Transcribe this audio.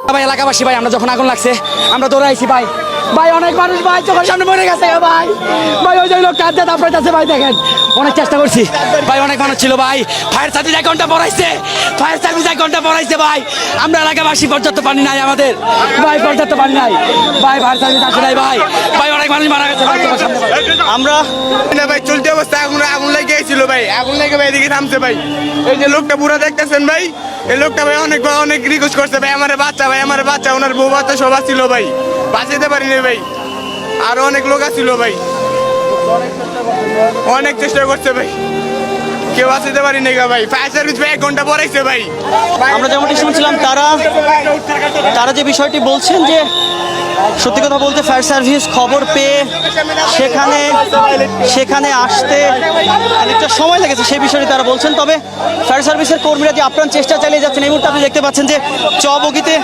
ভাই এলাকাবাসী ভাই, আমরা যখন আগুন লাগছে আমরা দৌড়াইছি ভাই। ভাই অনেক মানুষ ভাই চোখের সামনে মরে গেছে ভাই। ভাই ওই যে লোকটা হাতে দাপড়াইতেছে ভাই, দেখেন অনেক চেষ্টা করছি ভাই, অনেক মানুষ ছিল ভাই। ফায়ার সার্ভিস 1 ঘন্টা পড়াইছে, ফায়ার সার্ভিস 1 ঘন্টা পড়াইছে ভাই। আমরা এলাকাবাসী পর্যাপ্ত পানি নাই আমাদের ভাই, পর্যাপ্ত পানি নাই ভাই, ফায়ার সার্ভিস আসে নাই ভাই। ভাই অনেক মানুষ মারা গেছে ভাই চোখের সামনে ভাই। আমরা না ভাই চলতি অবস্থায় আগুন লেগে গেছিল ভাই, আগুন লেগে ভাই এদিকে থামছে ভাই। এই যে লোকটা পুরো দেখতেছেন ভাই, এই লোকটা ভাই অনেক রিকোয়েস্ট করছে ভাই, আমার বাচ্চা ওনার বউ বাচ্চা সব ছিল ভাই, বাঁচাতে পারিনি ভাই। আরো অনেক লোক আছিল ভাই, অনেক চেষ্টা করছে ভাই, কেউ বাঁচাতে পারিনি ভাই। ফায়ার সার্ভিস ভাই 1 ঘন্টা পড়াইছে ভাই। আমরা যেমনটি শুনছিলাম তারা যে বিষয়টি বলছেন যে সত্যি কথা বলতে ফায়ার সার্ভিস খবর পেয়ে সেখানে আসতে অনেকটা সময় লেগেছে, সেই বিষয়টি তারা বলছেন। তবে ফায়ার সার্ভিসের কর্মীরা যে আপ্রাণ চেষ্টা চালিয়ে যাচ্ছেন, এই মুহূর্তে আপনি দেখতে পাচ্ছেন যে চবগিতে